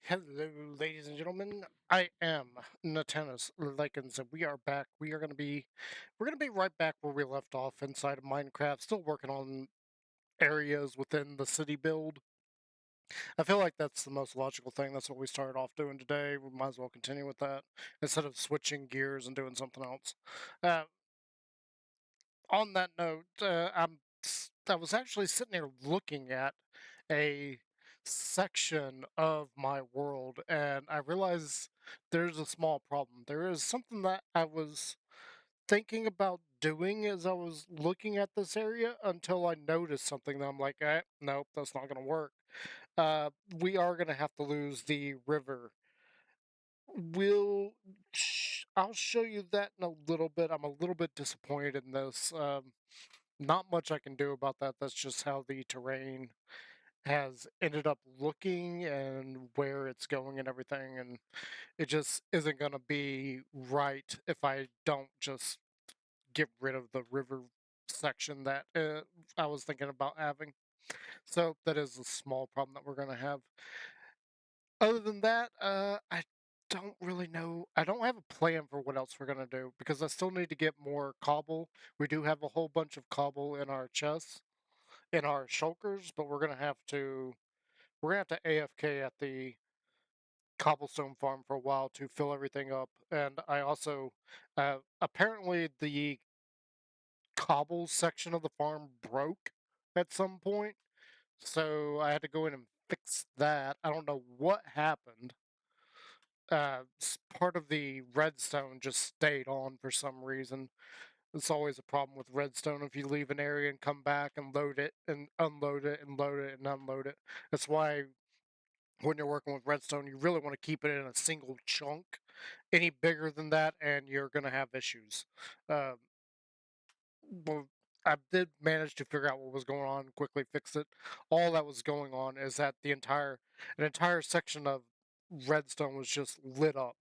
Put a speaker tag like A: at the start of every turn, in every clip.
A: Hello, ladies and gentlemen. I am Natanis Likens, and we are back. We're gonna be right back where we left off inside of Minecraft. Still working on areas within the city build. I feel like that's the most logical thing. That's what we started off doing today. We might as well continue with that instead of switching gears and doing something else. Uh, on that note, I was actually sitting here looking at a section of my world, and I realized there's a small problem. There is something that I was thinking about doing as I was looking at this area until I noticed something that I'm like, nope, that's not going to work. We are going to have to lose the river. I'll show you that in a little bit. I'm a little bit disappointed in this. Not much I can do about that. That's just how the terrain has ended up looking and where it's going and everything. And it just isn't going to be right if I don't just get rid of the river section that I was thinking about having. So that is a small problem that we're going to have. Other than that, I don't really know. I don't have a plan for what else we're going to do because I still need to get more cobble. We do have a whole bunch of cobble in our chests, in our shulkers, but we're gonna have to AFK at the cobblestone farm for a while to fill everything up. And I also apparently the cobble section of the farm broke at some point, so I had to go in and fix that. I don't know what happened. Part of the redstone just stayed on for some reason. It's always a problem with redstone if you leave an area and come back and load it and unload it and load it and unload it. That's why when you're working with redstone, you really want to keep it in a single chunk. Any bigger than that, and you're going to have issues. Um, well, I did manage to figure out what was going on, quickly fix it. All that was going on is that an entire section of redstone was just lit up.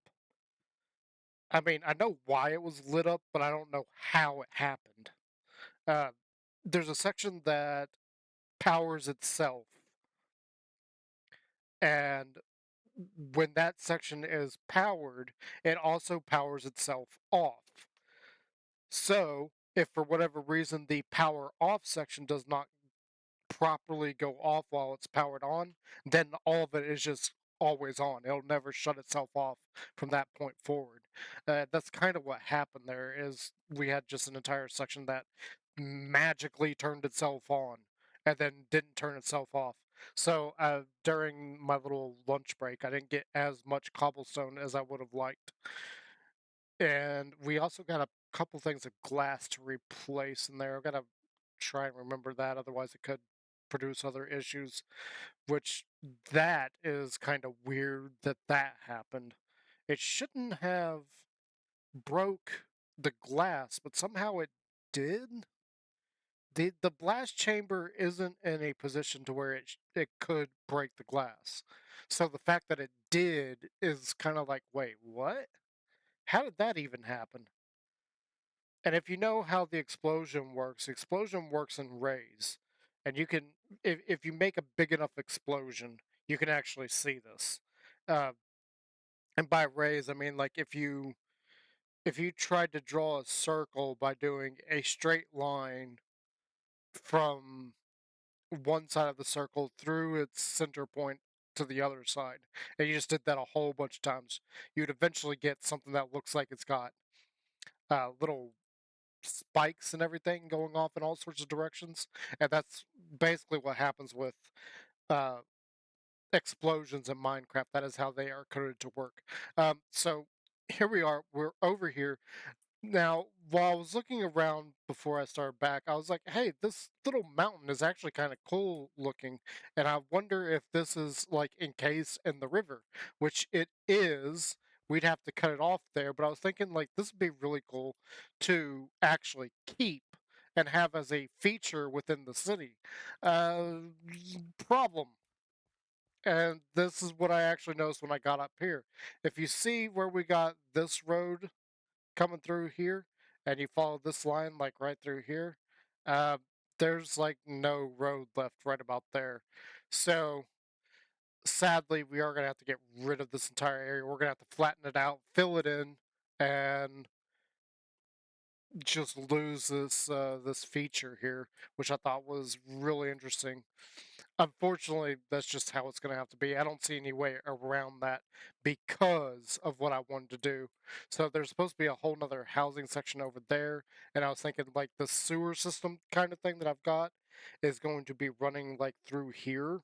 A: I mean, I know why it was lit up, but I don't know how it happened. Uh, there's a section that powers itself, and when that section is powered, it also powers itself off. So, if for whatever reason the power off section does not properly go off while it's powered on, then all of it is just always on. It'll never shut itself off from that point forward. That's kind of what happened there is we had just an entire section that magically turned itself on and then didn't turn itself off. So during my little lunch break, I didn't get as much cobblestone as I would have liked. And we also got a couple things of glass to replace in there. I've got to try and remember that, otherwise it could produce other issues, which that is kind of weird that that happened. It shouldn't have broke the glass, but somehow it did. The blast chamber isn't in a position to where it could break the glass. So the fact that it did is kind of like, wait, what? How did that even happen? And if you know how the explosion works in rays. And you can, if you make a big enough explosion, you can actually see this. Uh, and by rays, I mean like if you tried to draw a circle by doing a straight line from one side of the circle through its center point to the other side, and you just did that a whole bunch of times, you'd eventually get something that looks like it's got little spikes and everything going off in all sorts of directions, and that's basically what happens with uh, explosions in Minecraft. That is how they are coded to work. So here we are. We're over here now. While I was looking around before I started back, I was like, "Hey, this little mountain is actually kind of cool looking," and I wonder if this is like encased in the river, which it is. We'd have to cut it off there, but I was thinking like this would be really cool to actually keep and have as a feature within the city. Uh, Problem, and this is what I actually noticed when I got up here. If you see where we got this road coming through here, and you follow this line like right through here, uh, there's like no road left right about there. So sadly, we are going to have to get rid of this entire area. We're going to have to flatten it out, fill it in, and just lose this feature here, which I thought was really interesting. Unfortunately, that's just how it's going to have to be. I don't see any way around that because of what I wanted to do. So there's supposed to be a whole nother housing section over there, and I was thinking like the sewer system kind of thing that I've got is going to be running like through here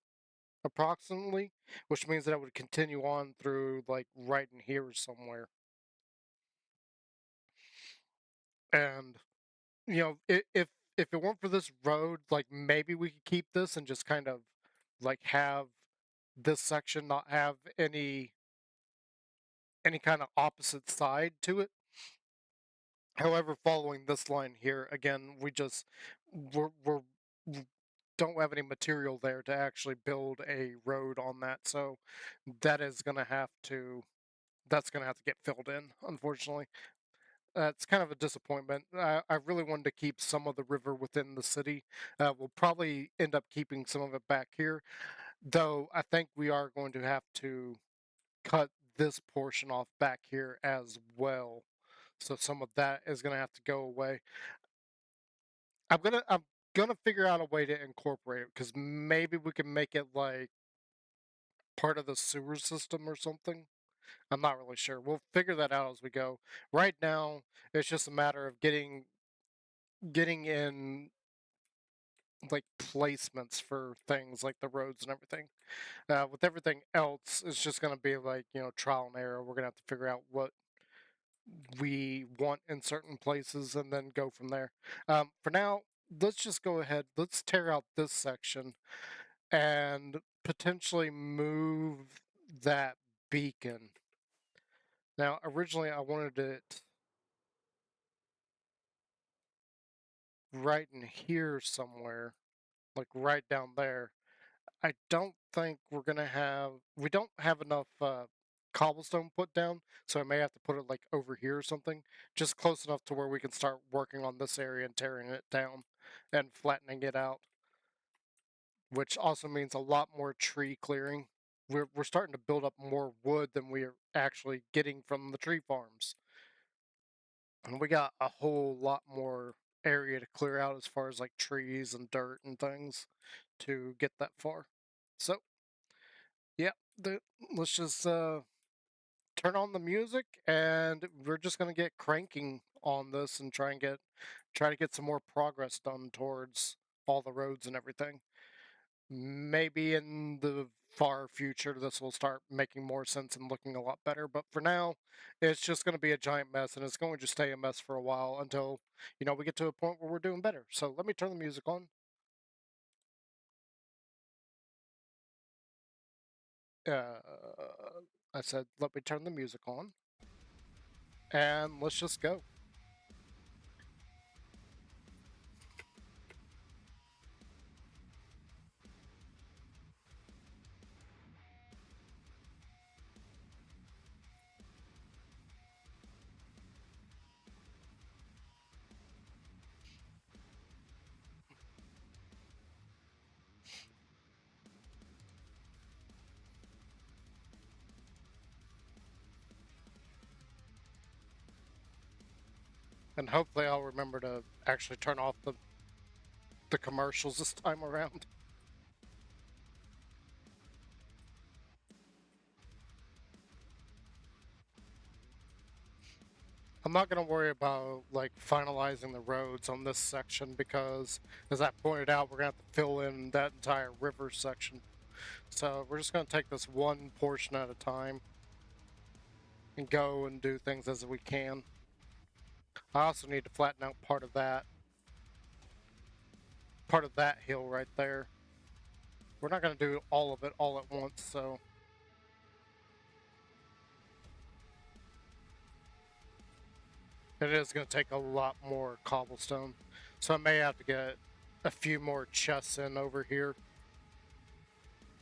A: approximately, which means that I would continue on through like right in here somewhere. And if it weren't for this road, like maybe we could keep this and just kind of like have this section not have any kind of opposite side to it. However, following this line here, again, we're don't have any material there to actually build a road on that, so that is gonna have to that's gonna have to get filled in, unfortunately. It's kind of a disappointment. I really wanted to keep some of the river within the city. We'll probably end up keeping some of it back here, though I think we are going to have to cut this portion off back here as well. So some of that is going to have to go away. I'm gonna figure out a way to incorporate it because maybe we can make it like part of the sewer system or something. I'm not really sure. We'll figure that out as we go. Right now, it's just a matter of getting in like placements for things like the roads and everything. With everything else, it's just going to be like trial and error. We're going to have to figure out what we want in certain places and then go from there. For now, let's just go ahead. Let's tear out this section and potentially move that beacon. Now, originally, I wanted it right in here somewhere, like right down there. I don't think we don't have enough cobblestone put down, so I may have to put it like over here or something, just close enough to where we can start working on this area and tearing it down and flattening it out, which also means a lot more tree clearing. We're starting to build up more wood than we are actually getting from the tree farms. And we got a whole lot more area to clear out as far as like trees and dirt and things to get that far. So yeah, let's just turn on the music and we're just gonna get cranking on this and try to get some more progress done towards all the roads and everything. Maybe in the far future this will start making more sense and looking a lot better, but for now it's just going to be a giant mess and it's going to stay a mess for a while until we get to a point where we're doing better. So let me turn the music on. I said let me turn the music on and let's just go. And hopefully I'll remember to actually turn off the commercials this time around. I'm not going to worry about like finalizing the roads on this section because, as I pointed out, we're going to have to fill in that entire river section. So we're just going to take this one portion at a time and go and do things as we can. I also need to flatten out part of that hill right there. We're not going to do all of it all at once, so it is going to take a lot more cobblestone. So I may have to get a few more chests in over here,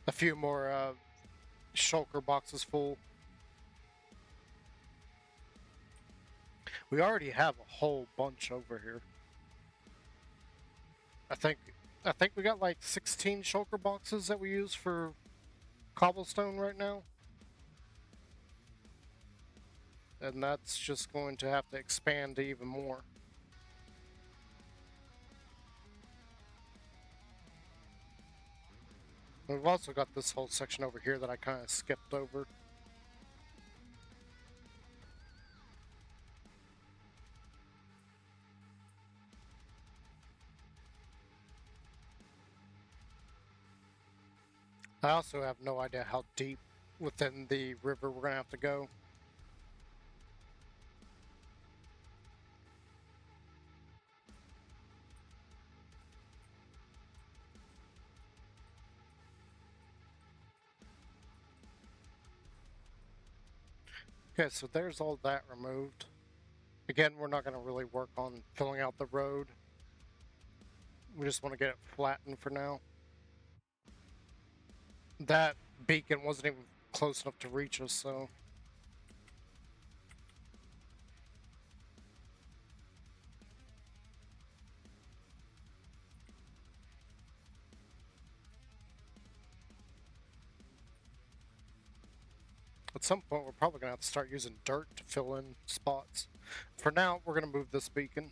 A: a few more shulker boxes full. We already have a whole bunch over here. I think I think we got like 16 shulker boxes that we use for cobblestone right now. And that's just going to have to expand to even more. We've also got this whole section over here that I kind of skipped over. I also have no idea how deep within the river we're going to have to go. Okay, so there's all that removed. Again, we're not going to really work on filling out the road. We just want to get it flattened for now. That beacon wasn't even close enough to reach us, so... At some point, we're probably going to have to start using dirt to fill in spots. For now, we're going to move this beacon.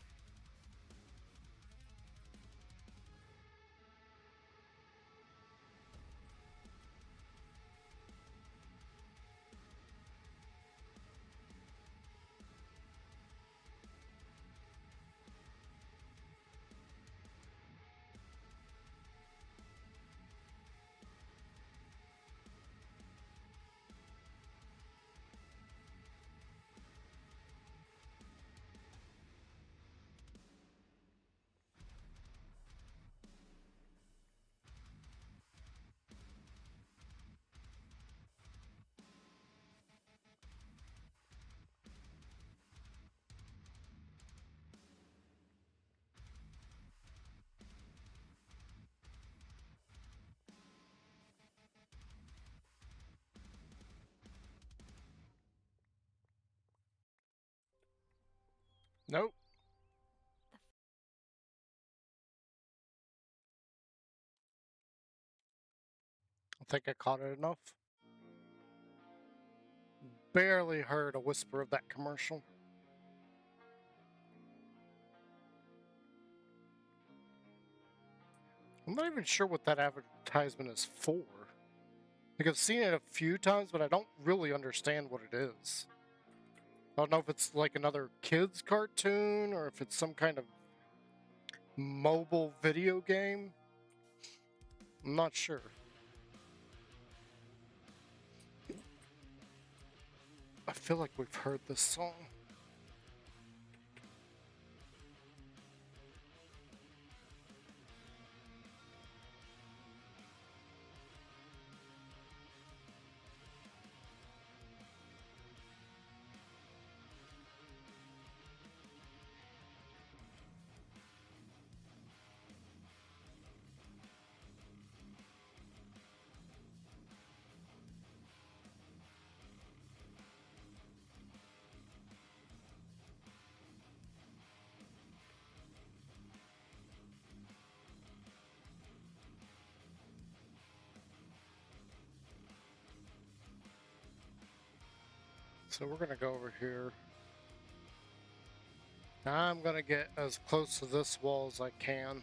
A: Nope. I think I caught it enough. Barely heard a whisper of that commercial. I'm not even sure what that advertisement is for. Like, I've seen it a few times, but I don't really understand what it is. I don't know if it's like another kid's cartoon or if it's some kind of mobile video game. I'm not sure. I feel like we've heard this song. So we're gonna go over here. I'm gonna get as close to this wall as I can.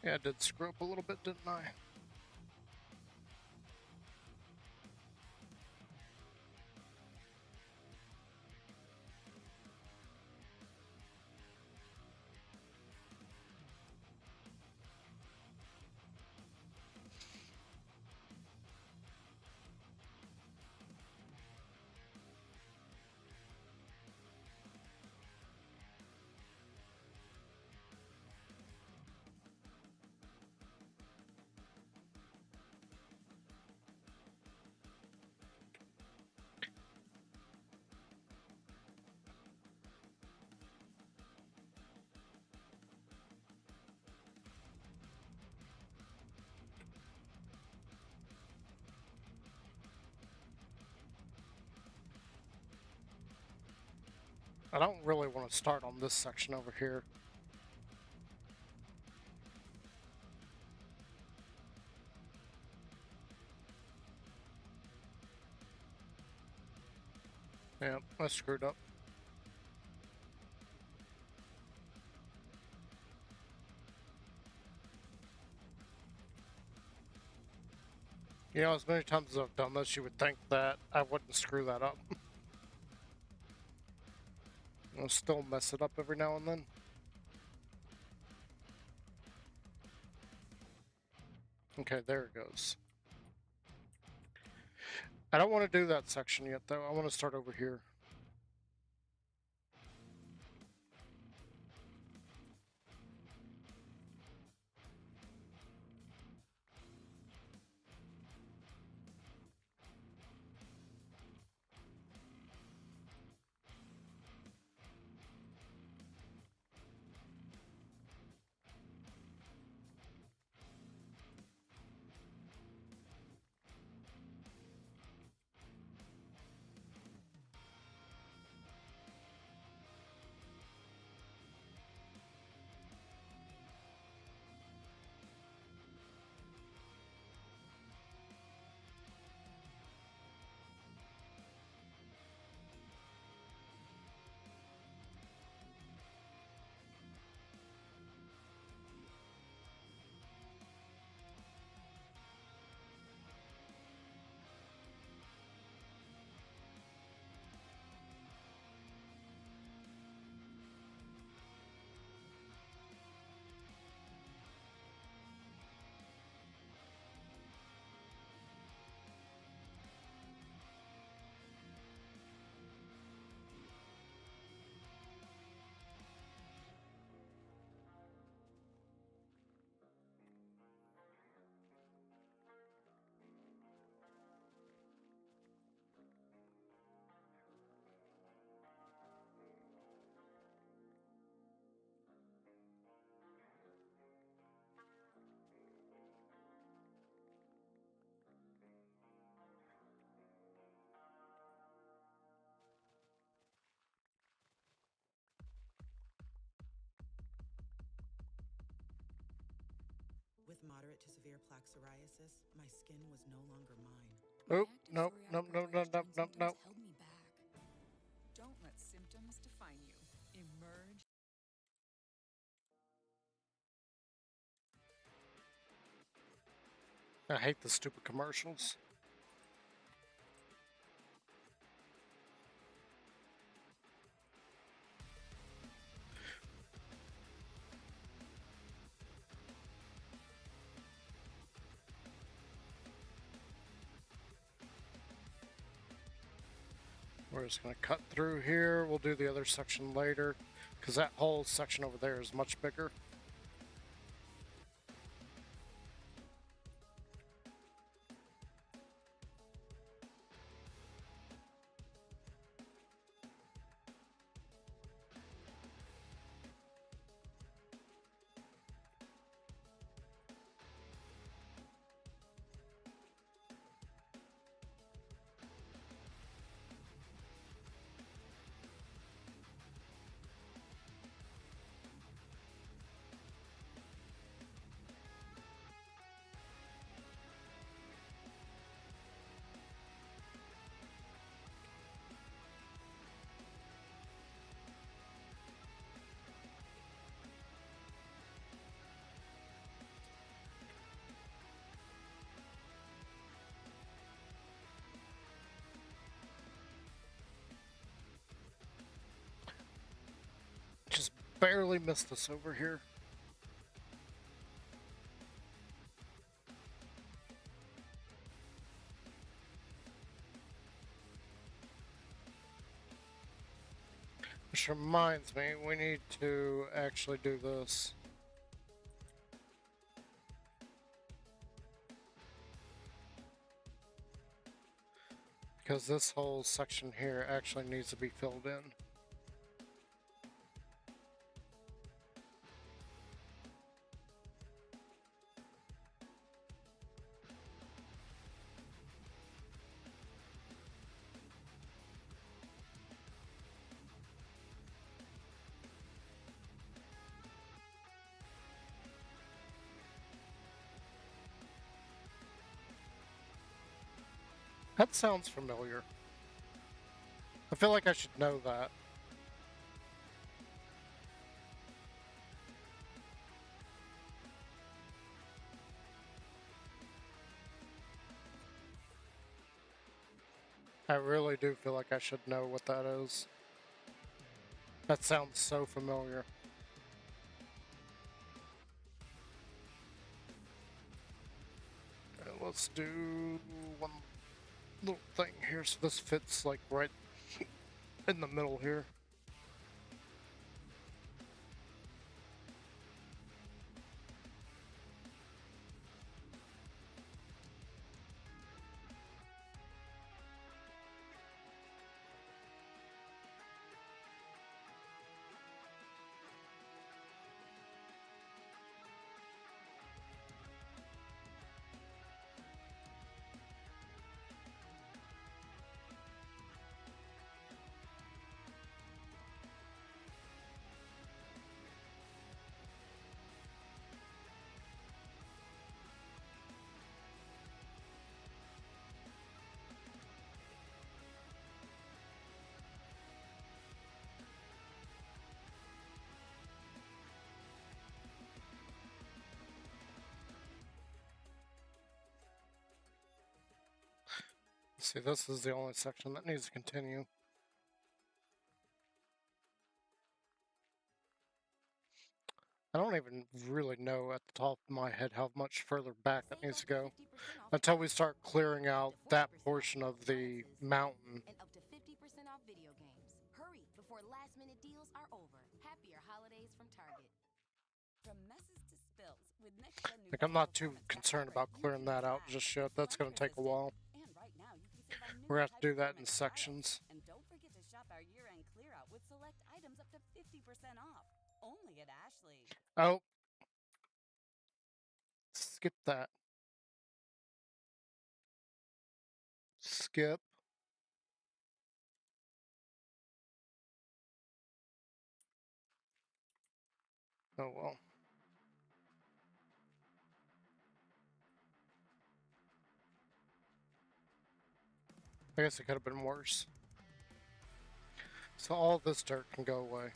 A: Yeah, I did screw up a little bit, didn't I? I don't really want to start on this section over here. Yeah, I screwed up. You know, as many times as I've done this, you would think that I wouldn't screw that up. I'll still mess it up every now and then. Okay, there it goes. I don't want to do that section yet, though. I want to start over here.
B: With moderate to severe plaque psoriasis, my skin was no longer mine.
A: Oh, nope, nope, nope, nope, nope, nope, nope.
C: Held me back. Don't let symptoms define you. Emerge.
A: I hate the stupid commercials. We're just going to cut through here. We'll do the other section later, because that whole section over there is much bigger. Just barely missed this over here. Which reminds me, we need to actually do this. Because this whole section here actually needs to be filled in. That sounds familiar. I feel like I should know that. I really do feel like I should know what that is. That sounds so familiar. Let's do one little thing here so this fits like right in the middle here. See, this is the only section that needs to continue. I don't even really know at the top of my head how much further back it needs to go until we start clearing out that portion of the mountain.
D: And up to 50% off video games. Hurry before last minute deals are over. Happier holidays from Target.
E: From messes to spills, with next-gen new
A: Like, I'm not too
E: performance
A: concerned
E: fabric,
A: about
E: you
A: clearing
E: can
A: that out
E: relax.
A: just yet.
E: It's
A: That's going to take a
E: rust-resistant.
A: while.
E: And right now, you can save on
A: We're going to have to do that in
E: high-performance
A: sections.
E: styles. And don't forget to shop our year-end clear-out with select items up to 50% off. Only at Ashley.
A: Oh. Skip that. Skip. Oh well. I guess it could have been worse. So all this dirt can go away.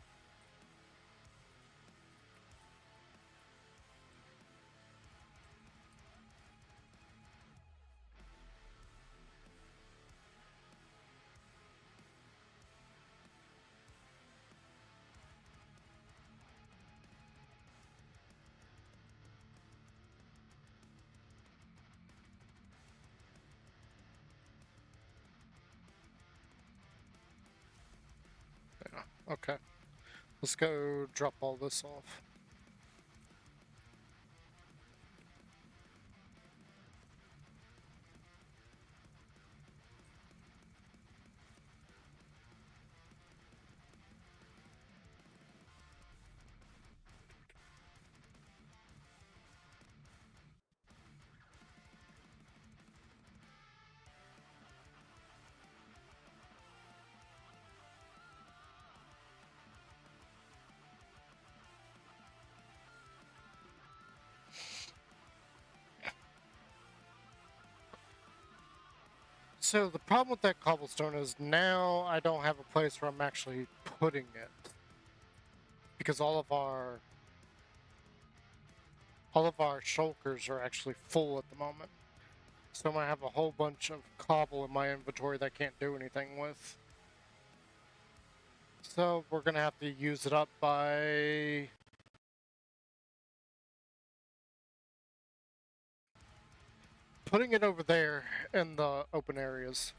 A: Yeah, okay. Let's go drop all this off. So the problem with that cobblestone is now I don't have a place where I'm actually putting it. Because all of our shulkers are actually full at the moment. So I'm gonna have a whole bunch of cobble in my inventory that I can't do anything with. So we're gonna have to use it up by putting it over there in the open areas.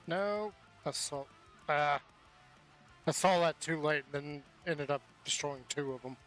A: No, I saw. Ah, I saw that too late, and then ended up destroying two of them.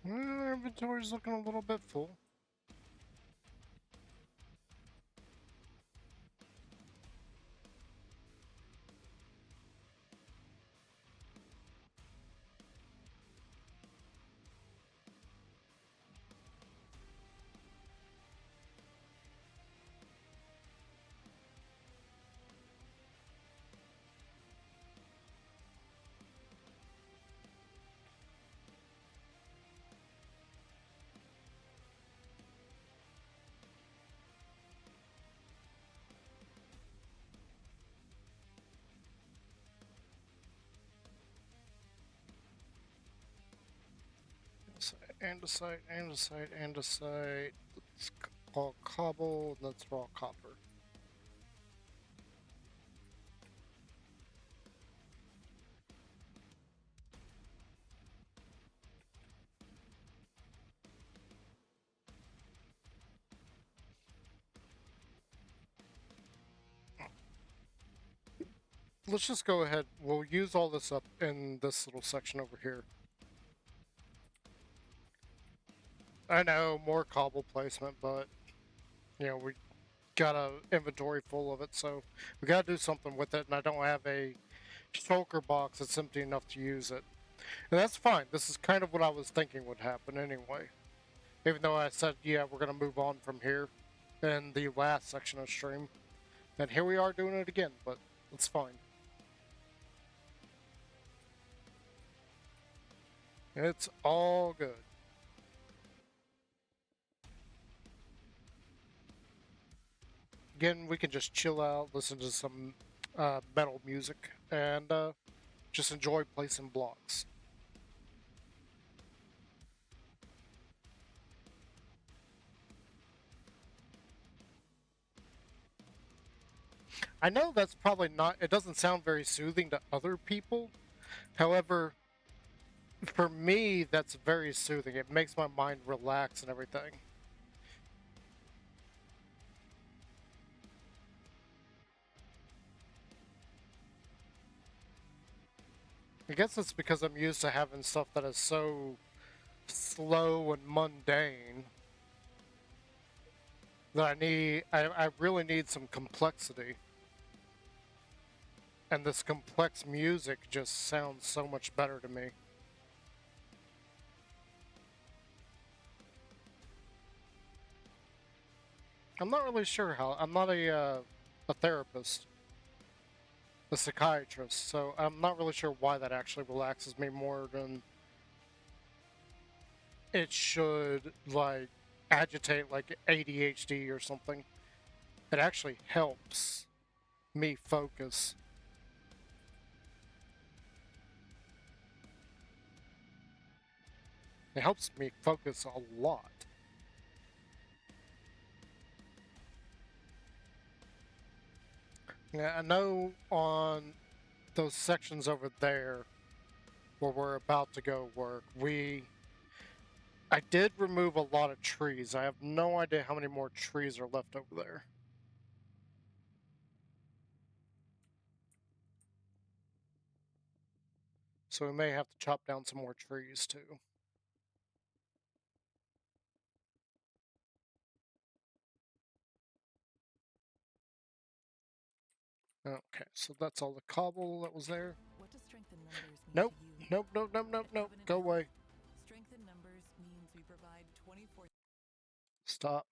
A: Our inventory's looking a little bit full. Andesite, andesite, andesite. Let's all cobble, and let's raw copper. Let's just go ahead. We'll use all this up in this little section over here. I know, more cobble placement, but, we got a inventory full of it, so we gotta do something with it, and I don't have a shulker box that's empty enough to use it. And that's fine. This is kind of what I was thinking would happen anyway. Even though I said, yeah, we're gonna move on from here in the last section of stream. And here we are doing it again, but it's fine. It's all good. Again, we can just chill out, listen to some metal music, and just enjoy placing blocks. I know that's probably not, it doesn't sound very soothing to other people. However, for me, that's very soothing. It makes my mind relax and everything. I guess it's because I'm used to having stuff that is so slow and mundane that I really need some complexity. And this complex music just sounds so much better to me. I'm not really sure how. I'm not a therapist, a psychiatrist, so I'm not really sure why that actually relaxes me more than it should, like, agitate like ADHD or something. It actually helps me focus. It helps me focus a lot. Yeah, I know on those sections over there where we're about to go work, I did remove a lot of trees. I have no idea how many more trees are left over there. So we may have to chop down some more trees too. Okay, so that's all the cobble that was there.
B: What does strength in numbers mean
A: Nope,
B: to you?
A: nope, nope, nope, nope,
B: At
A: nope.
B: Covenant
A: Go
B: Health,
A: away.
B: strength in numbers means we provide 24.
A: Stop.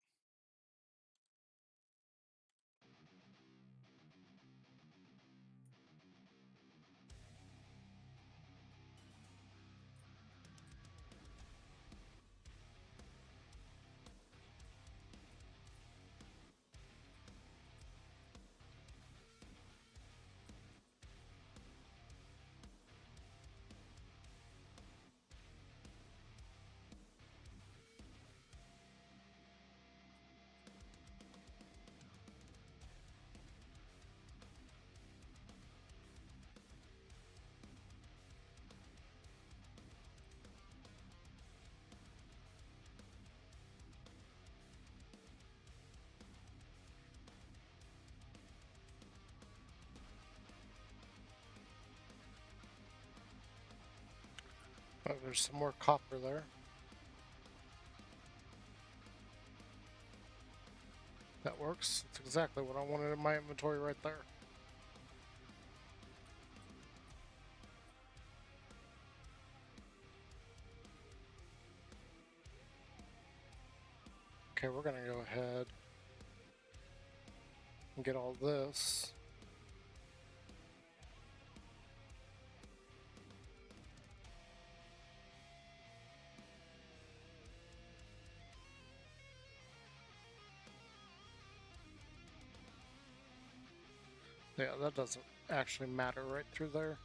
A: Oh, there's some more copper there. That works. That's exactly what I wanted in my inventory right there. Okay, we're gonna go ahead and get all this. Yeah, that doesn't actually matter right through there.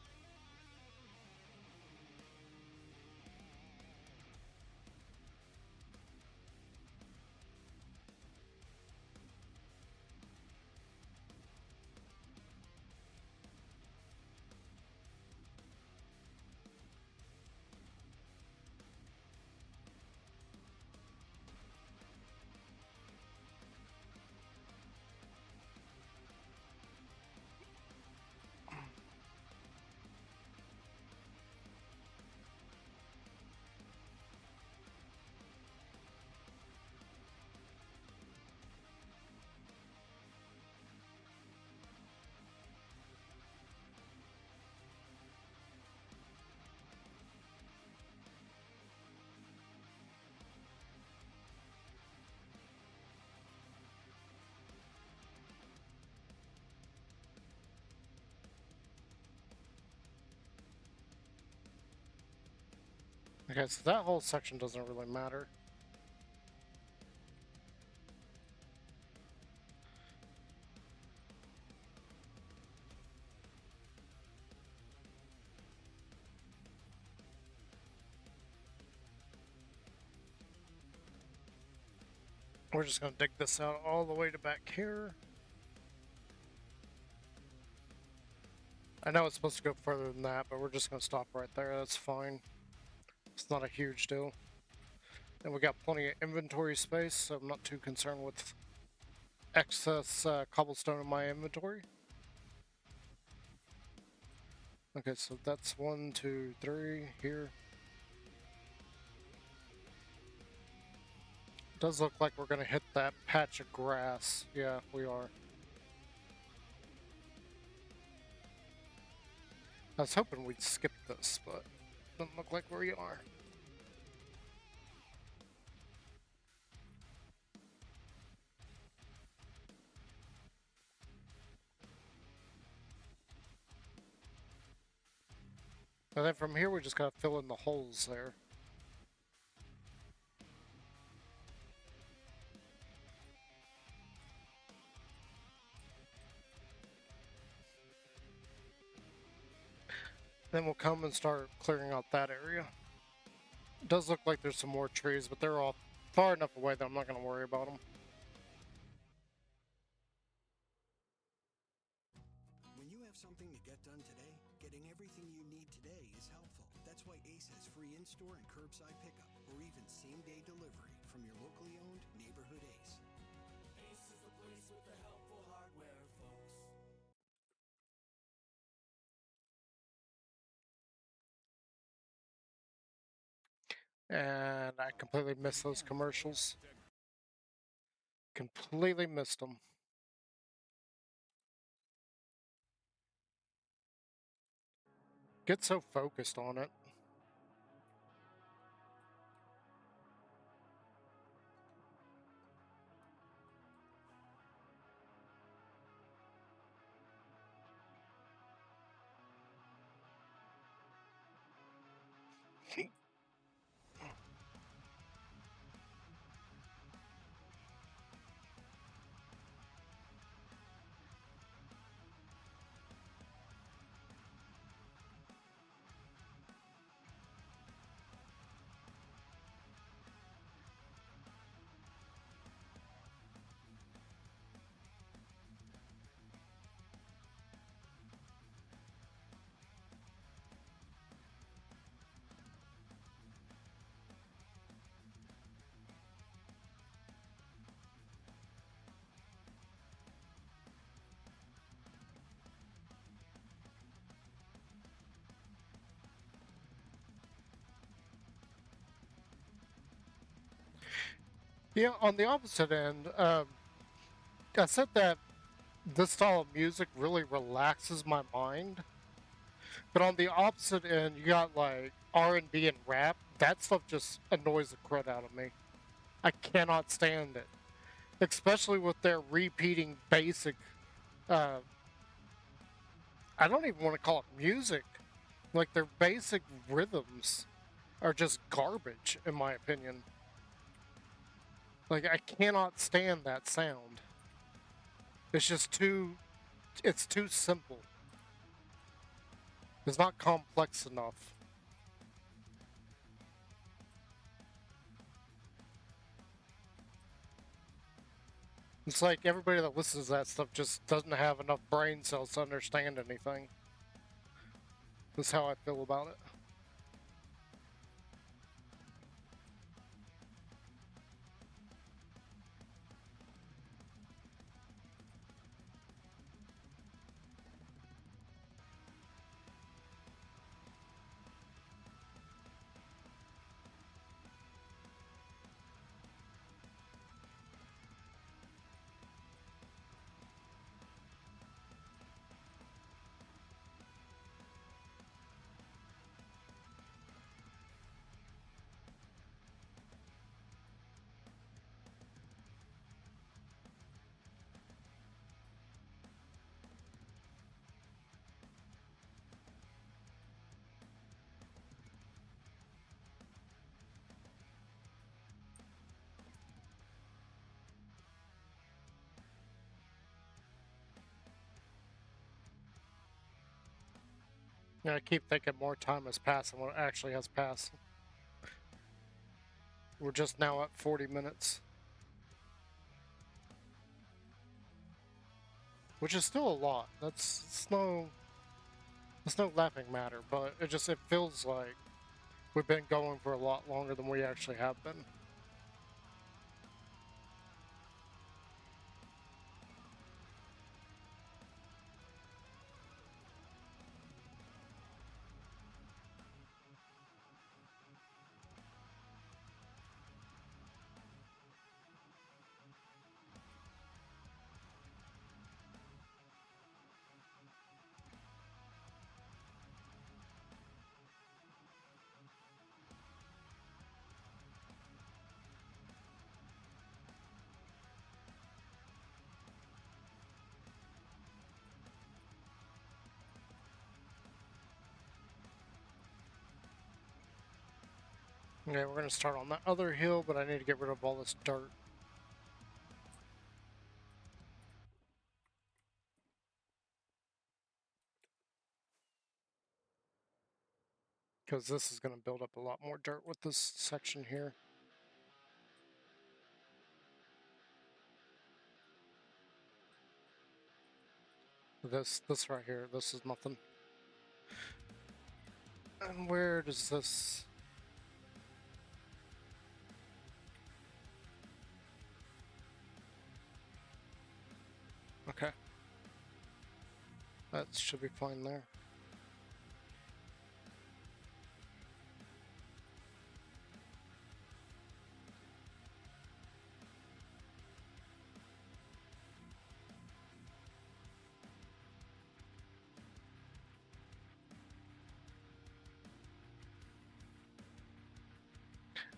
A: Okay, so that whole section doesn't really matter. We're just gonna dig this out all the way to back here. I know it's supposed to go further than that, but we're just gonna stop right there. That's fine. It's not a huge deal. And we got plenty of inventory space, so I'm not too concerned with excess cobblestone in my inventory. Okay, so that's 1, 2, 3 here. Does look like we're gonna hit that patch of grass. Yeah, we are. I was hoping we'd skip this, but doesn't look like we are. And then from here, we just gotta fill in the holes there. Then we'll come and start clearing out that area. It does look like there's some more trees, but they're all far enough away that I'm not gonna worry about them.
F: When you have something to get done today, getting everything you need today is helpful. That's why Ace has free in-store and curbside pickup, or even same-day delivery from your locally owned neighborhood Ace. Ace is the place with the helpful hardware, folks.
A: And I completely missed those commercials. Completely missed them. Get so focused on it. Yeah, on the opposite end, I said that this style of music really relaxes my mind. But on the opposite end, you got like R&B and rap. That stuff just annoys the crud out of me. I cannot stand it, especially with their repeating basic. Uh, I don't even want to call it music. Like their basic rhythms are just garbage, in my opinion. Like I cannot stand that sound. It's just too. It's too simple. It's not complex enough. It's like everybody that listens to that stuff just doesn't have enough brain cells to understand anything. That's how I feel about it. And I keep thinking more time has passed than what actually has passed. We're just now at 40 minutes. Which is still a lot. It's no laughing matter, but it feels like we've been going for a lot longer than we actually have been. Okay, we're gonna start on that other hill, but I need to get rid of all this dirt. Because this is gonna build up a lot more dirt with this section here. This right here, this is nothing. And where does this... Okay. That should be fine there.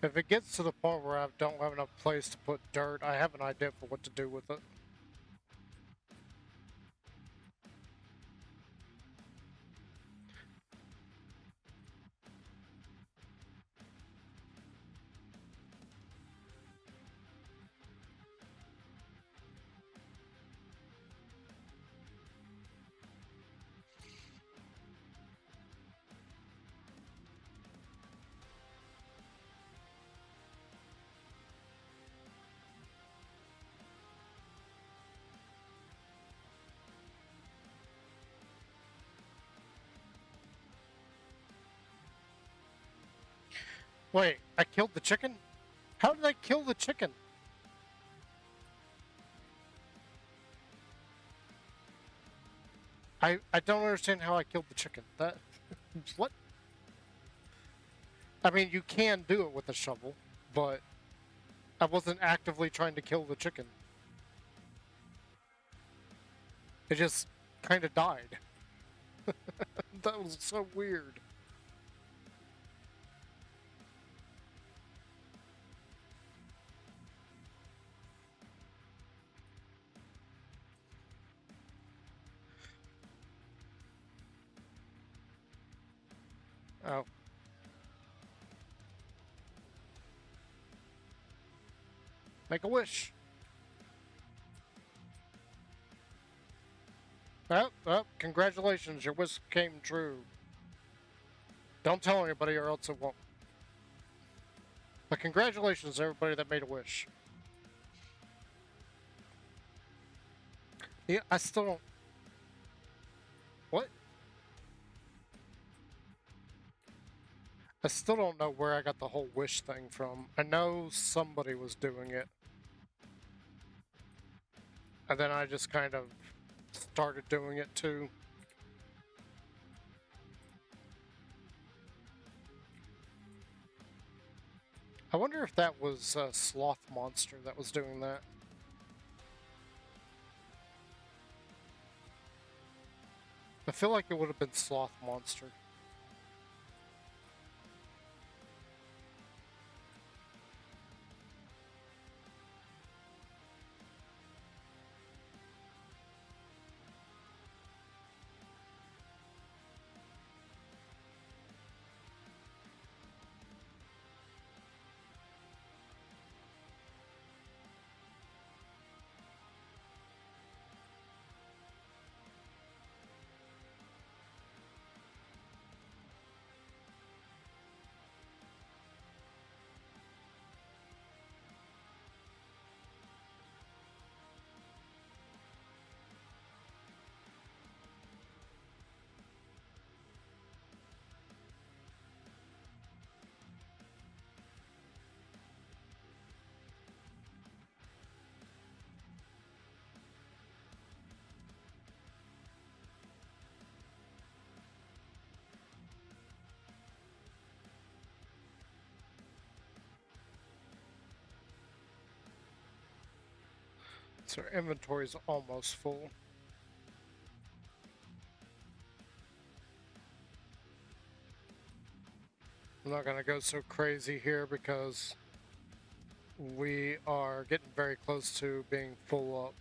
A: If it gets to the point where I don't have enough place to put dirt, I have an idea for what to do with it. Wait, I killed the chicken? How did I kill the chicken? I don't understand how I killed the chicken. That what? I mean, you can do it with a shovel, but I wasn't actively trying to kill the chicken. It just kind of died. That was so weird. Oh. Make a wish. Oh, oh, congratulations, your wish came true. Don't tell anybody or else it won't. But congratulations to everybody that made a wish. Yeah, I still don't... What? I still don't know where I got the whole wish thing from. I know somebody was doing it. And then I just kind of started doing it too. I wonder if that was Sloth Monster that was doing that. I feel like it would have been Sloth Monster. So our inventory's almost full. I'm not gonna go so crazy here because we are getting very close to being full up.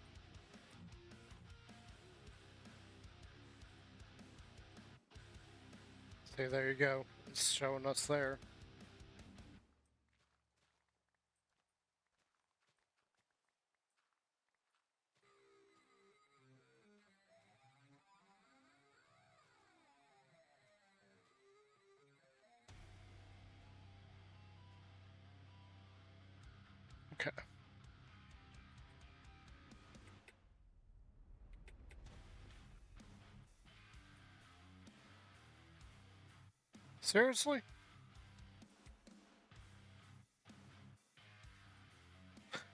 A: See, there you go. It's showing us there. Okay. Seriously?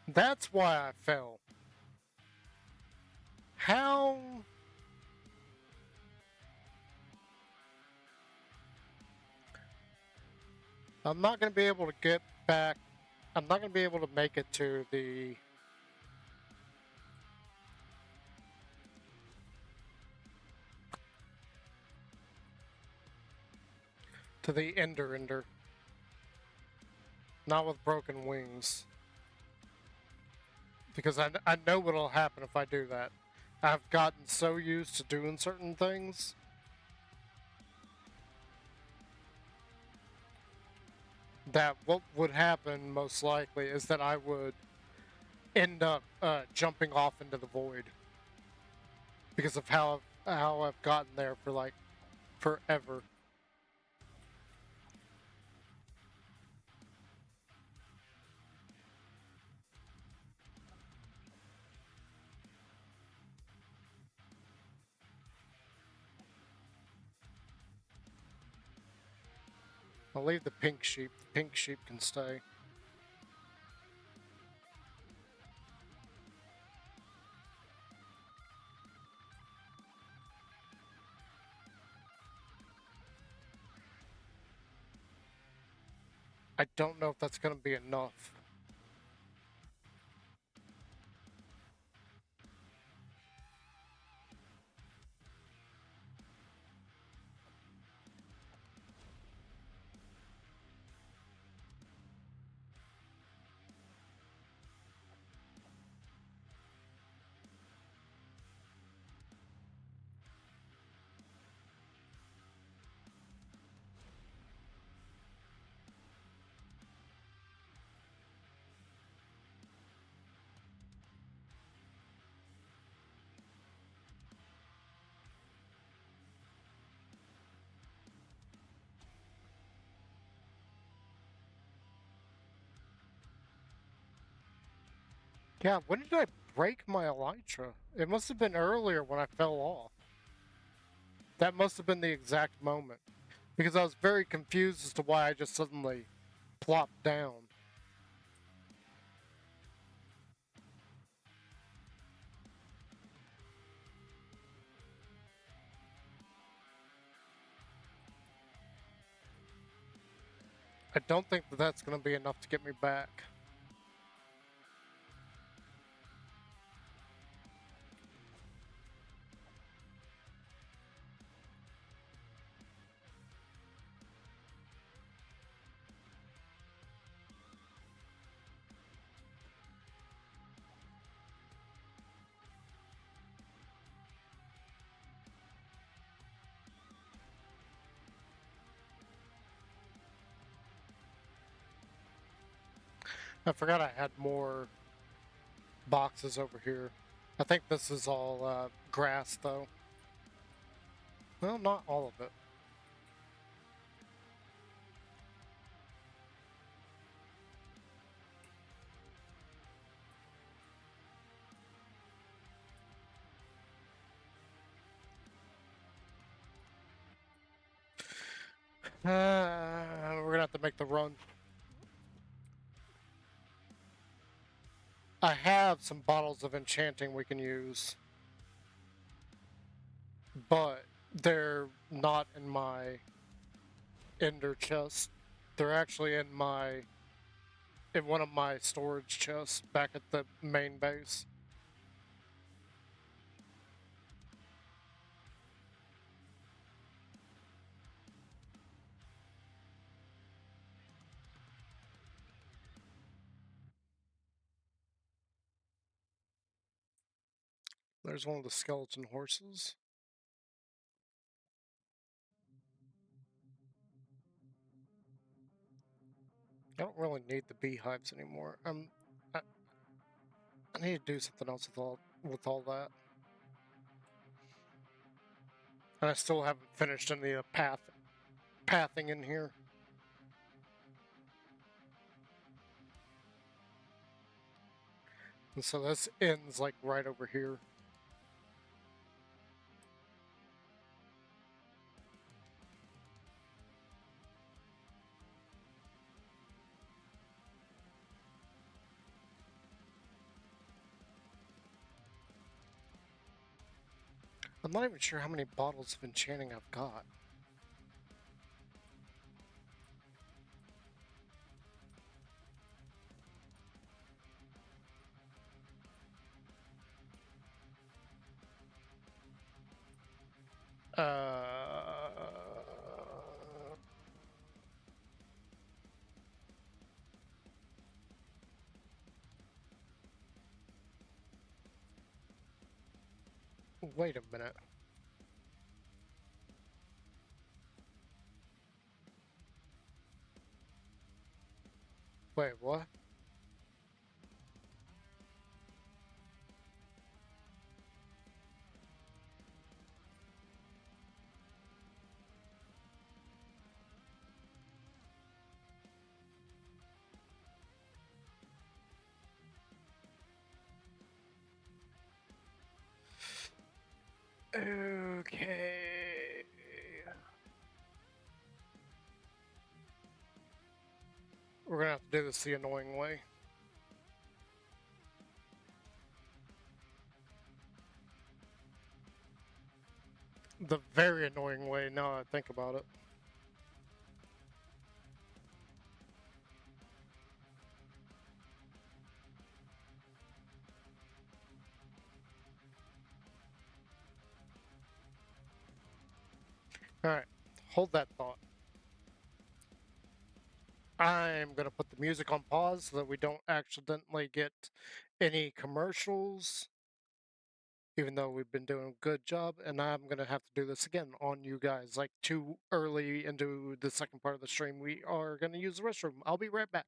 A: That's why I fell. How? I'm not going to be able to get back. I'm not going to be able to make it to the Ender. Not with broken wings. Because I know what'll happen if I do that. I've gotten so used to doing certain things that what would happen most likely is that I would end up jumping off into the void because of how I've gotten there for like forever. I'll leave the pink sheep. The pink sheep can stay. I don't know if that's going to be enough. Yeah, when did I break my elytra? It must have been earlier when I fell off. That must have been the exact moment. Because I was very confused as to why I just suddenly plopped down. I don't think that that's going to be enough to get me back. I forgot I had more boxes over here. I think this is all grass, though. Well, not all of it. We're gonna have to make the run. I have some bottles of enchanting we can use, but they're not in my ender chest. They're actually in one of my storage chests back at the main base. There's one of the skeleton horses. I don't really need the beehives anymore. I, I need to do something else with all that. And I still haven't finished any of the pathing in here. And so this ends like right over here. I'm not even sure how many bottles of enchanting I've got. Uh, Wait a minute. Wait, what? Okay. We're gonna have to do this the annoying way. The very annoying way, now that I think about it. Alright, hold that thought. I'm gonna put the music on pause so that we don't accidentally get any commercials, even though we've been doing a good job, and I'm gonna have to do this again on you guys, like too early into the second part of the stream. We are gonna use the restroom. I'll be right back.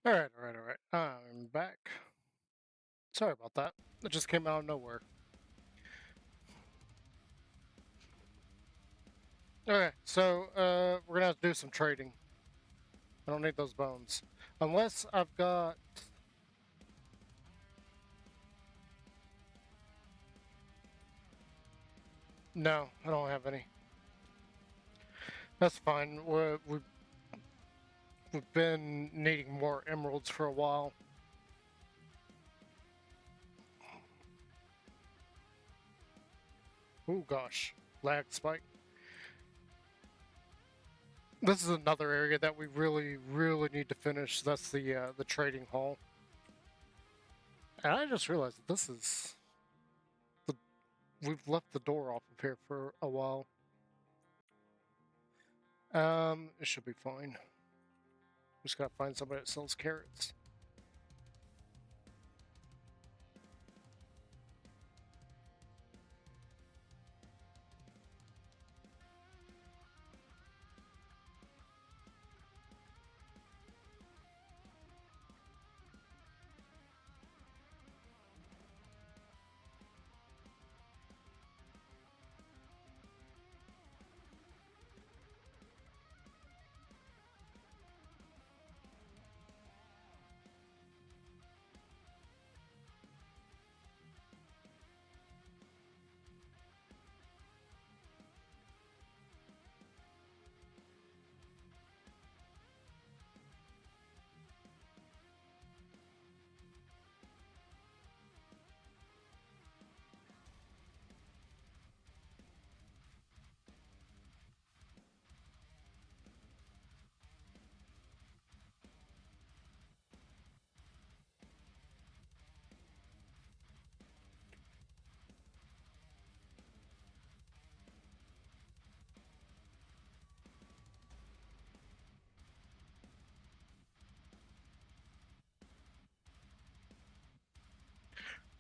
A: Alright. I'm back. Sorry about that. It just came out of nowhere. Okay, so we're gonna have to do some trading. I don't need those bones. Unless I've got... No, I don't have any. That's fine. We've been needing more emeralds for a while. Oh gosh, lag spike. This is another area that we really need to finish. That's the trading hall. And I just realized that this is we've left the door off of here for a while. It should be fine. Just gotta find somebody that sells carrots.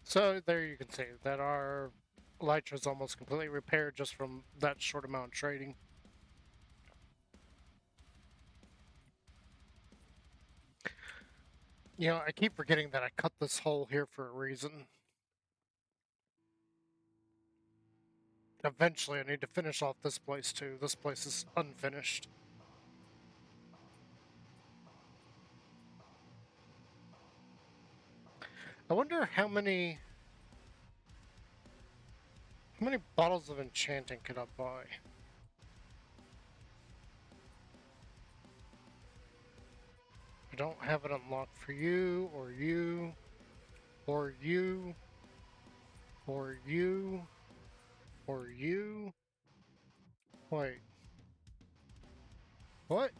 A: So there you can see that our elytra is almost completely repaired just from that short amount of trading. You know, I keep forgetting that I cut this hole here for a reason. Eventually, I need to finish off this place too. This place is unfinished. I wonder how many bottles of enchanting could I buy? I don't have it unlocked for you, or you, or you, or you, or you. Wait. What?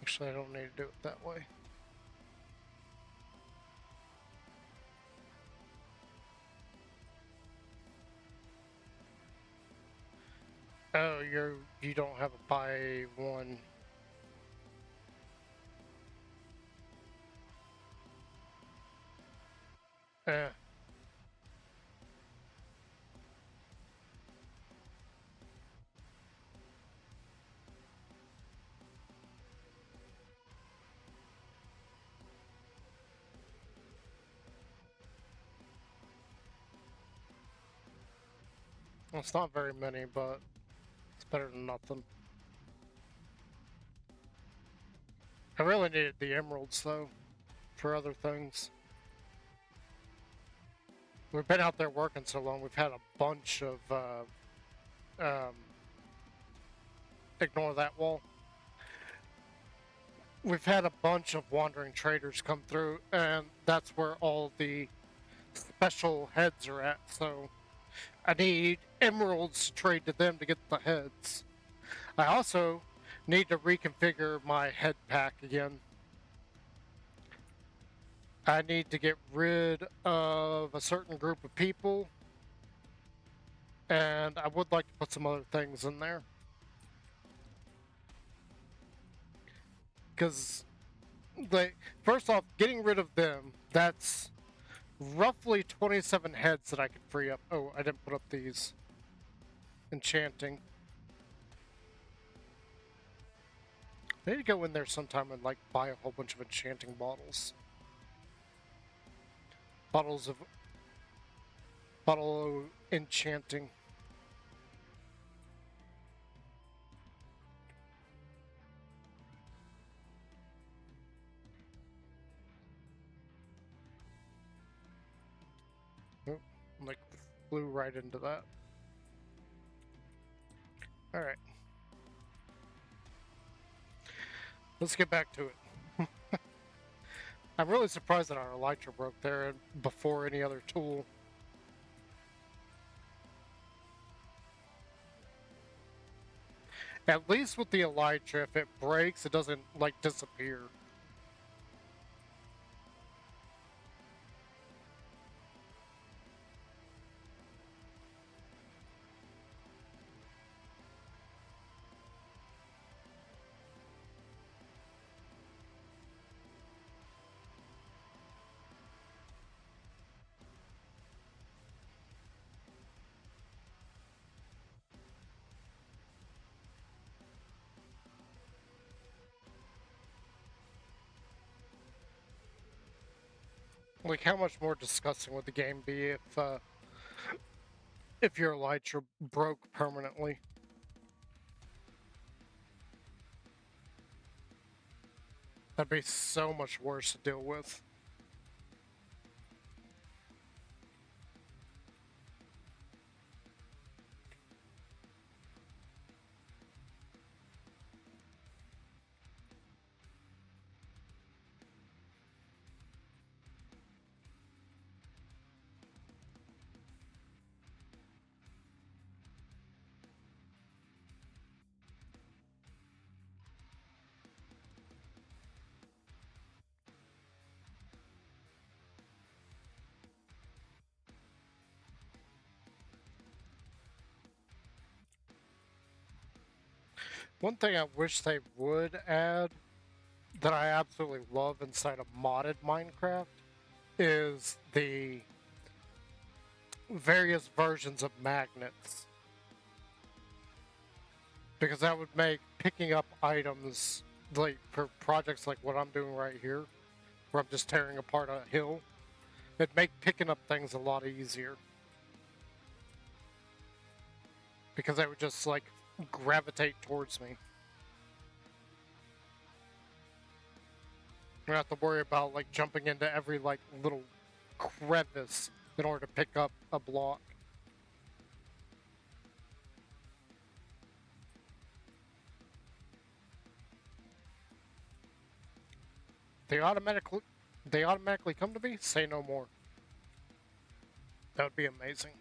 A: Actually, I don't need to do it that way. Oh, you don't have a buy one. Eh. Well, it's not very many, but it's better than nothing. I really needed the emeralds though, for other things. We've been out there working so long, we've had a bunch of, ignore that wall. We've had a bunch of wandering traders come through, and that's where all the special heads are at, so I need emeralds to trade to them to get the heads. I also need to reconfigure my head pack again. I need to get rid of a certain group of people, and I would like to put some other things in there. Because, first off, getting rid of them, that's roughly 27 heads that I could free up. Oh, I didn't put up these. Enchanting. I need to go in there sometime and, like, buy a whole bunch of enchanting bottles. Bottle of enchanting. Oh, like, flew right into that. Alright. Let's get back to it. I'm really surprised that our elytra broke there before any other tool. At least with the elytra, if it breaks, it doesn't, like, disappear. Like, how much more disgusting would the game be if your elytra broke permanently? That'd be so much worse to deal with. One thing I wish they would add that I absolutely love inside of modded Minecraft is the various versions of magnets. Because that would make picking up items, like for projects like what I'm doing right here, where I'm just tearing apart a hill, it'd make picking up things a lot easier. Because they would just like gravitate towards me. I don't have to worry about like jumping into every like little crevice in order to pick up a block. They automatically come to me? Say no more. That would be amazing.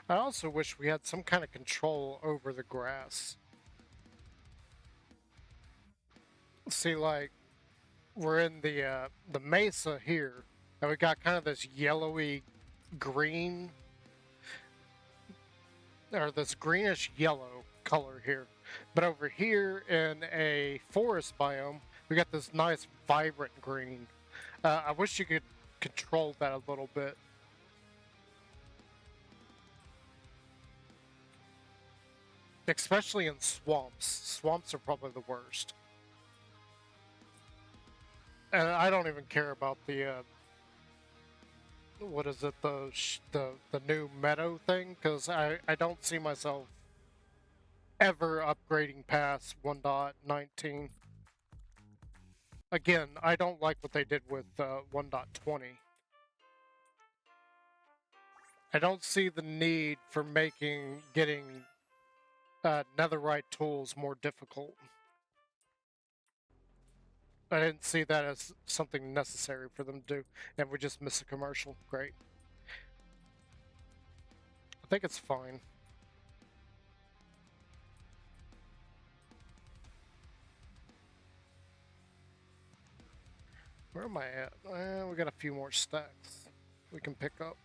A: I also wish we had some kind of control over the grass. See, like, we're in the mesa here, and we got kind of this yellowy green, or this greenish yellow color here. But over here in a forest biome, we got this nice vibrant green. I wish you could control that a little bit. Especially in swamps. Swamps are probably the worst. And I don't even care about the what is it, the new meadow thing, because I don't see myself ever upgrading past 1.19. Again, I don't like what they did with 1.20. I don't see the need for making getting netherite tools more difficult. I didn't see that as something necessary for them to do, and we just missed a commercial. Great. I think it's fine. Where am I at? We got a few more stacks we can pick up.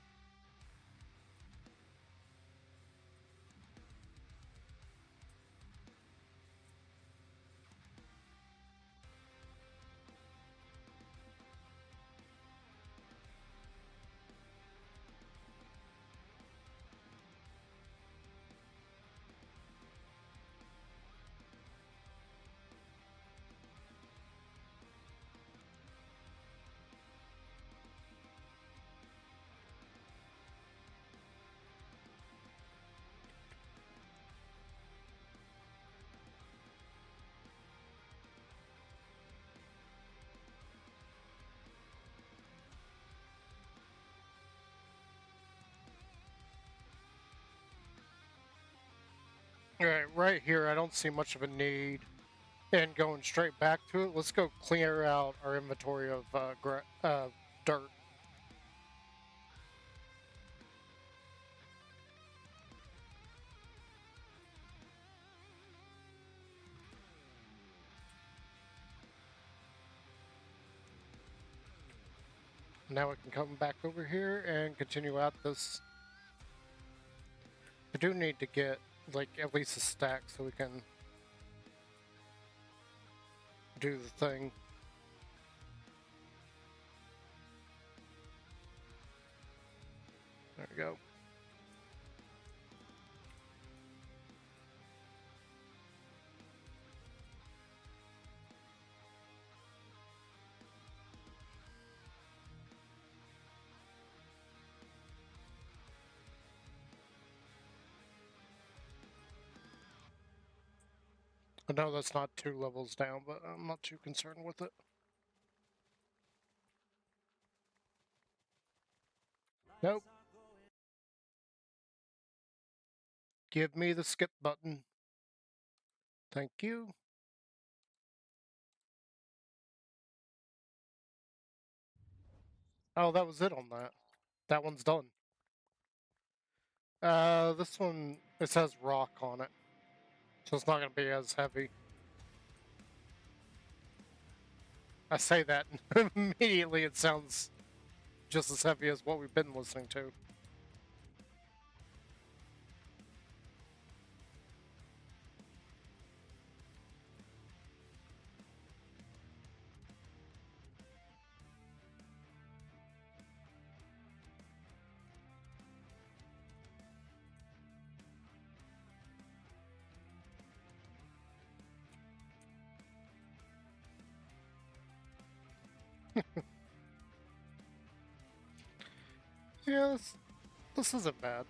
A: Alright, right here, I don't see much of a need in going straight back to it. Let's go clear out our inventory of dirt. Now we can come back over here and continue out this. I do need to get, like, at least a stack so we can do the thing. There we go. I know that's not 2 levels down, but I'm not too concerned with it. Nope. Give me the skip button. Thank you. Oh, that was it on that. That one's done. This one, it says rock on it. So it's not going to be as heavy. I say that, and immediately it sounds just as heavy as what we've been listening to. Yeah, this isn't bad.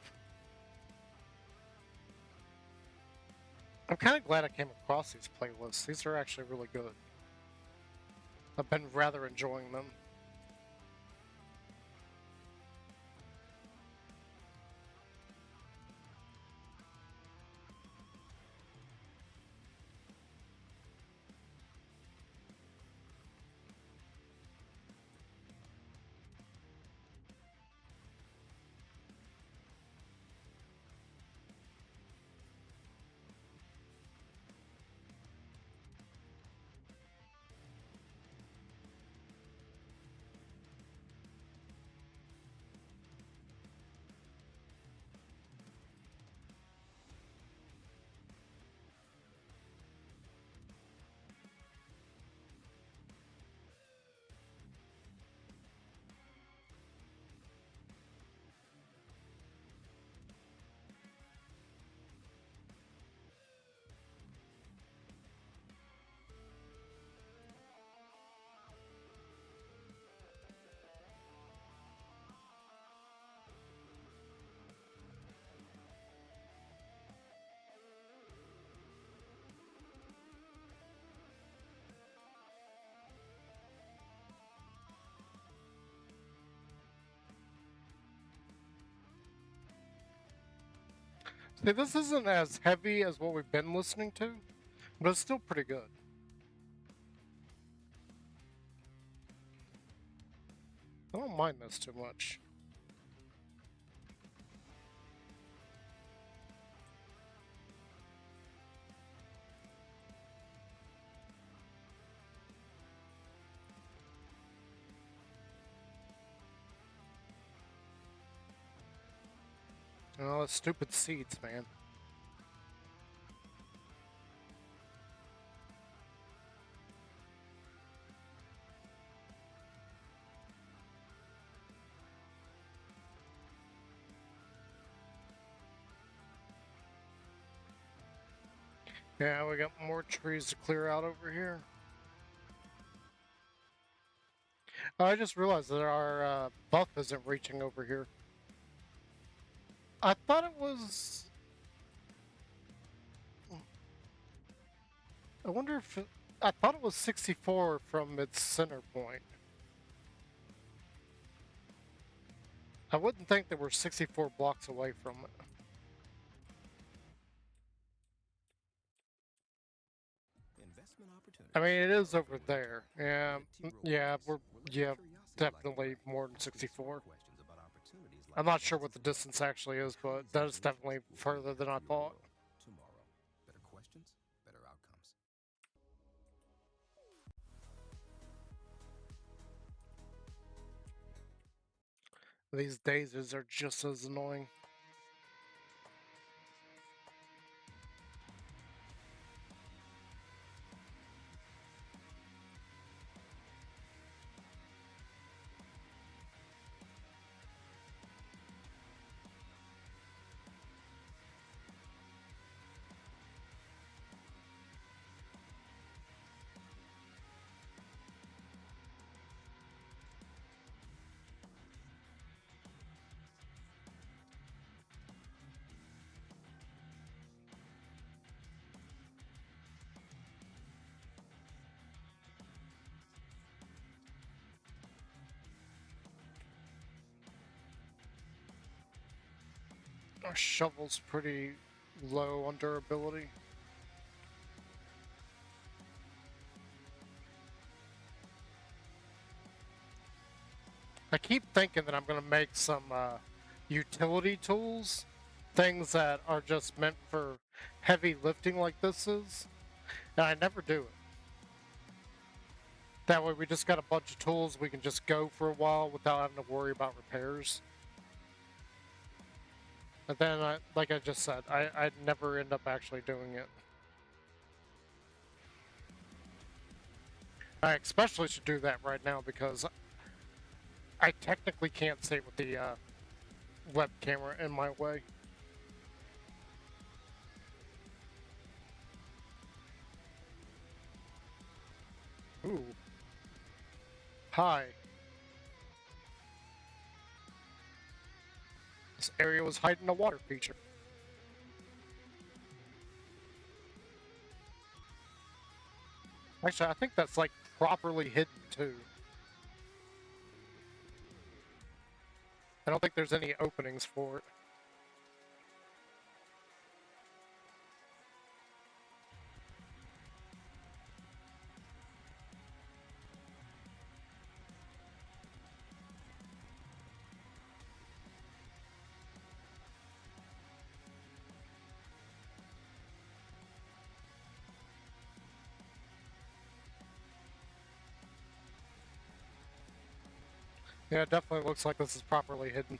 A: I'm kind of glad I came across these playlists. These are actually really good. I've been rather enjoying them. See, this isn't as heavy as what we've been listening to, but it's still pretty good. I don't mind this too much. Oh, those stupid seeds, man. Yeah, we got more trees to clear out over here. Oh, I just realized that our buff isn't reaching over here. I thought it was... I wonder if... I thought it was 64 from its center point. I wouldn't think that we're 64 blocks away from it. I mean, it is over there. Yeah, yeah, yeah, definitely more than 64. I'm not sure what the distance actually is, but that is definitely further than I thought.
G: Tomorrow. Better questions, better outcomes.
A: These daisies are just as annoying.
G: This is a
A: Our shovel's pretty low on durability. I keep thinking that I'm going to make some utility tools, things that are just meant for heavy lifting like this is, and I never do it. That way we just got a bunch of tools we can just go for a while without having to worry about repairs. But then, like I just said, I'd never end up actually doing it. I especially should do that right now because I technically can't see with the web camera in my way. Ooh. Hi. This area was hiding a water feature. Actually, I think that's like properly hidden too. I don't think there's any openings for it. Yeah, it definitely looks like this is properly hidden.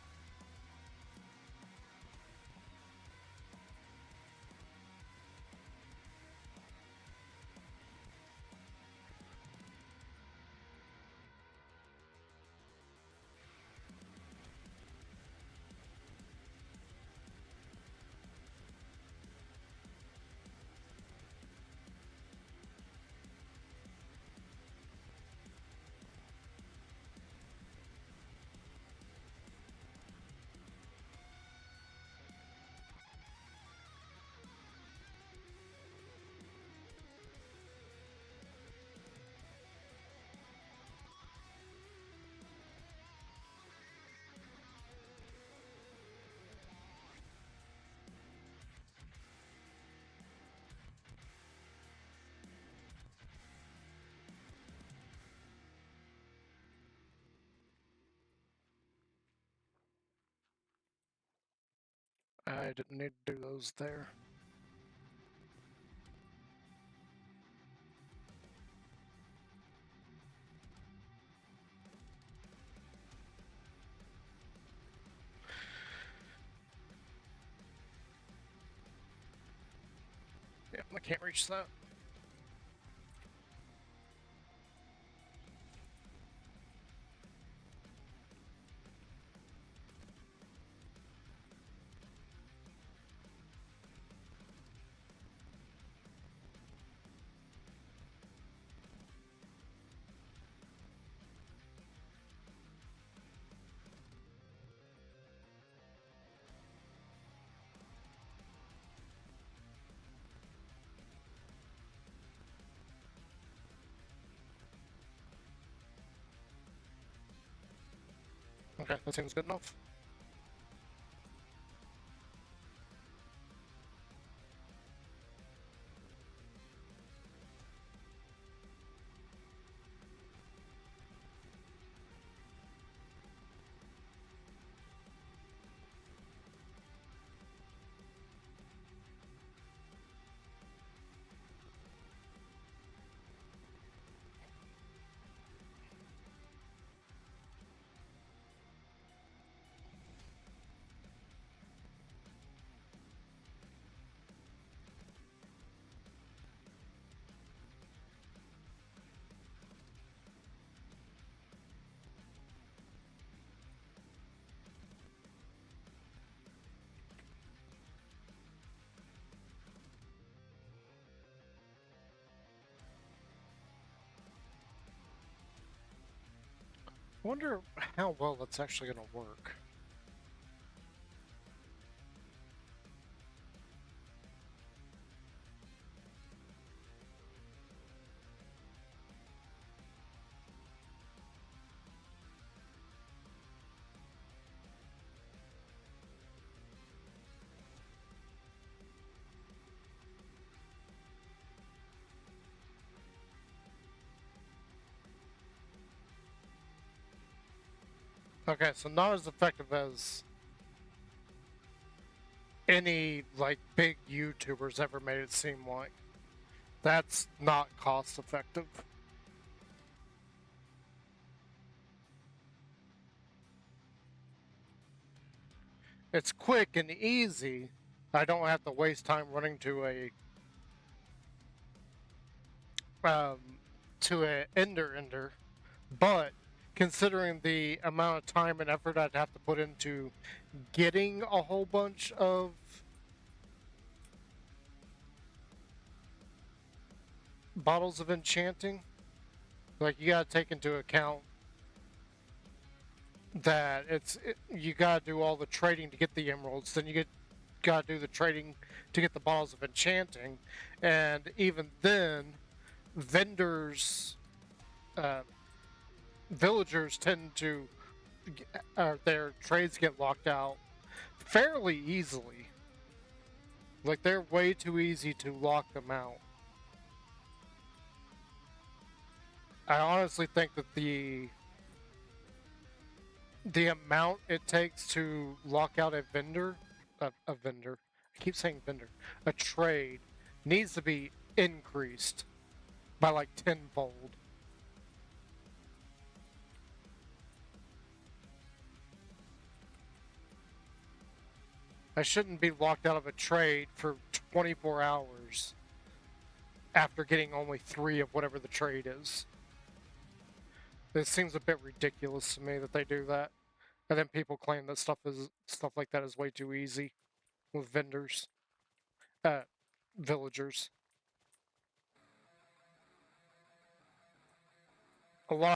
A: I didn't need to do those there. Yeah, I can't reach that. Okay, that seems good enough. I wonder how well that's actually going to work. Okay, so not as effective as any like big YouTubers ever made it seem like. That's not cost effective. It's quick and easy. I don't have to waste time running um, to a ender, but considering the amount of time and effort I'd have to put into getting a whole bunch of bottles of enchanting, like you gotta take into account that you gotta do all the trading to get the emeralds, then gotta do the trading to get the bottles of enchanting, and even then, vendors, uh, villagers tend to, their trades get locked out fairly easily. Like they're way too easy to lock them out. I honestly think that the amount it takes to lock out a vendor, I keep saying vendor, a trade, needs to be increased by like tenfold. I shouldn't be locked out of a trade for 24 hours after getting only 3 of whatever the trade is. It seems a bit ridiculous to me that they do that. And then people claim that stuff like that is way too easy with vendors, uh, villagers. A lot